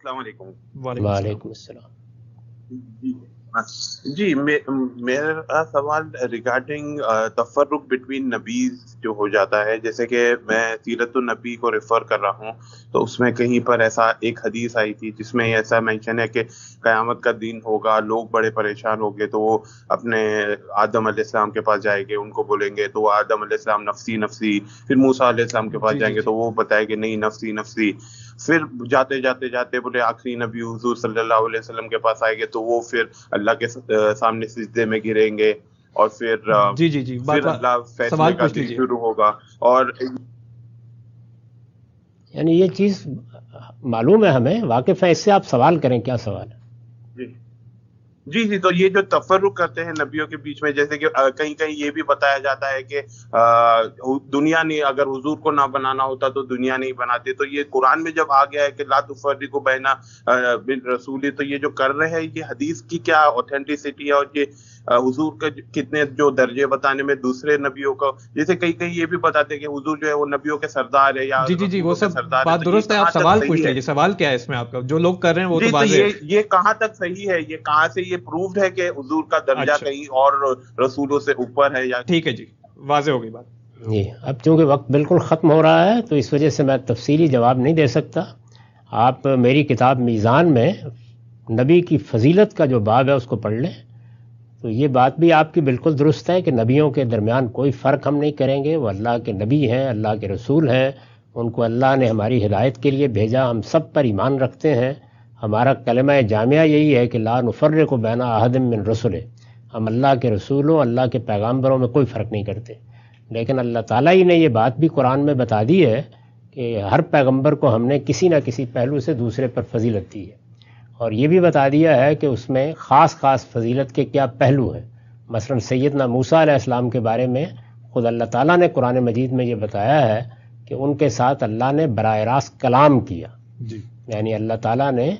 السلام علیکم۔ وعلیکم السلام۔ جی میرا سوال ریگارڈنگ تفرق بٹوین نبیز جو ہو جاتا ہے، جیسے کہ میں سیرت النبی کو ریفر کر رہا ہوں، تو اس میں کہیں پر ایسا ایک حدیث آئی تھی جس میں ایسا مینشن ہے کہ قیامت کا دن ہوگا، لوگ بڑے پریشان ہوں گے، تو وہ اپنے آدم علیہ السلام کے پاس جائیں گے، ان کو بولیں گے تو وہ آدم علیہ السلام نفسی نفسی، پھر موسیٰ علیہ السلام کے پاس جائیں گے تو وہ بتائے گے نہیں نفسی نفسی، پھر جاتے جاتے جاتے بولے آخری نبی حضور صلی اللہ علیہ وسلم کے پاس آئے گے تو وہ پھر اللہ کے سامنے سجدے میں گریں گے، اور پھر پھر اللہ فیصلے کا دن شروع ہوگا۔ اور یعنی یہ چیز معلوم ہے ہمیں، واقف ہے اس سے، آپ سوال کریں کیا سوال ہے؟ جی تو یہ جو تفرق کرتے ہیں نبیوں کے بیچ میں، جیسے کہ کہیں کہیں یہ بھی بتایا جاتا ہے کہ دنیا نہیں، اگر حضور کو نہ بنانا ہوتا تو دنیا نہیں بناتے، تو یہ قرآن میں جب آ گیا ہے کہ لا تفرقوا بین بالرسول، تو یہ جو کر رہے ہیں یہ حدیث کی کیا اوتھینٹسٹی ہے، اور یہ حضور کے کتنے جو درجے بتانے میں دوسرے نبیوں کو، جیسے کئی کہیں یہ بھی بتاتے ہیں کہ حضور جو ہے وہ نبیوں کے سردار ہے یا جی وہ سب بات درست ہے، آپ سوال پوچھ رہے ہیں، سوال کیا ہے اس میں آپ کا جو لوگ کر رہے ہیں وہ تو واضح ہے۔ یہ کہاں تک صحیح ہے، یہ کہاں سے یہ پروفڈ ہے کہ حضور کا درجہ کہیں اور رسولوں سے اوپر ہے یا؟ ٹھیک ہے جی، واضح ہو گئی بات۔ جی اب چونکہ وقت بالکل ختم ہو رہا ہے تو اس وجہ سے میں تفصیلی جواب نہیں دے سکتا۔ آپ میری کتاب میزان میں نبی کی فضیلت کا جو باب ہے اس کو پڑھ لیں، تو یہ بات بھی آپ کی بالکل درست ہے کہ نبیوں کے درمیان کوئی فرق ہم نہیں کریں گے، وہ اللہ کے نبی ہیں، اللہ کے رسول ہیں، ان کو اللہ نے ہماری ہدایت کے لیے بھیجا، ہم سب پر ایمان رکھتے ہیں۔ ہمارا کلمہ جامعہ یہی ہے کہ لا نفرق بین احد من رسلہ، ہم اللہ کے رسولوں، اللہ کے پیغامبروں میں کوئی فرق نہیں کرتے۔ لیکن اللہ تعالیٰ ہی نے یہ بات بھی قرآن میں بتا دی ہے کہ ہر پیغمبر کو ہم نے کسی نہ کسی پہلو سے دوسرے پر فضیلت دی ہے، اور یہ بھی بتا دیا ہے کہ اس میں خاص فضیلت کے کیا پہلو ہیں۔ مثلا سیدنا موسیٰ علیہ السلام کے بارے میں خود اللہ تعالیٰ نے قرآن مجید میں یہ بتایا ہے کہ ان کے ساتھ اللہ نے براہ راست کلام کیا، یعنی اللہ تعالیٰ نے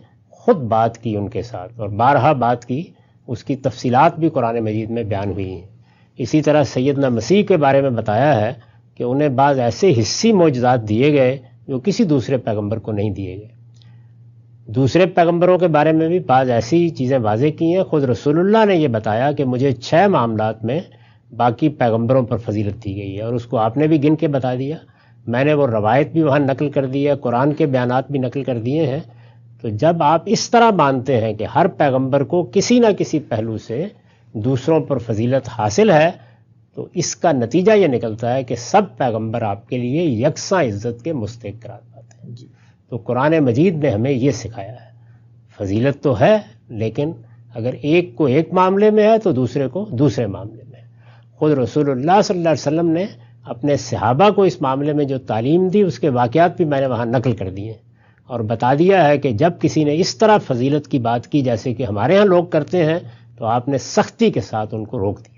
خود بات کی ان کے ساتھ، اور بارہا بات کی، اس کی تفصیلات بھی قرآن مجید میں بیان ہوئی ہیں۔ اسی طرح سیدنا مسیح کے بارے میں بتایا ہے کہ انہیں بعض ایسے حصی معجزات دیے گئے جو کسی دوسرے پیغمبر کو نہیں دیے گئے۔ دوسرے پیغمبروں کے بارے میں بھی بعض ایسی چیزیں واضح کی ہیں۔ خود رسول اللہ نے یہ بتایا کہ مجھے 6 معاملات میں باقی پیغمبروں پر فضیلت دی گئی ہے، اور اس کو آپ نے بھی گن کے بتا دیا، میں نے وہ روایت بھی وہاں نقل کر دی ہے، قرآن کے بیانات بھی نقل کر دیے ہیں۔ تو جب آپ اس طرح مانتے ہیں کہ ہر پیغمبر کو کسی نہ کسی پہلو سے دوسروں پر فضیلت حاصل ہے، تو اس کا نتیجہ یہ نکلتا ہے کہ سب پیغمبر آپ کے لیے یکساں عزت کے مستحق قرار پاتے ہیں۔ تو قرآن مجید نے ہمیں یہ سکھایا ہے، فضیلت تو ہے، لیکن اگر ایک کو ایک معاملے میں ہے تو دوسرے کو دوسرے معاملے میں ہے۔ خود رسول اللہ صلی اللہ علیہ وسلم نے اپنے صحابہ کو اس معاملے میں جو تعلیم دی، اس کے واقعات بھی میں نے وہاں نقل کر دیے ہیں، اور بتا دیا ہے کہ جب کسی نے اس طرح فضیلت کی بات کی جیسے کہ ہمارے ہاں لوگ کرتے ہیں، تو آپ نے سختی کے ساتھ ان کو روک دیا۔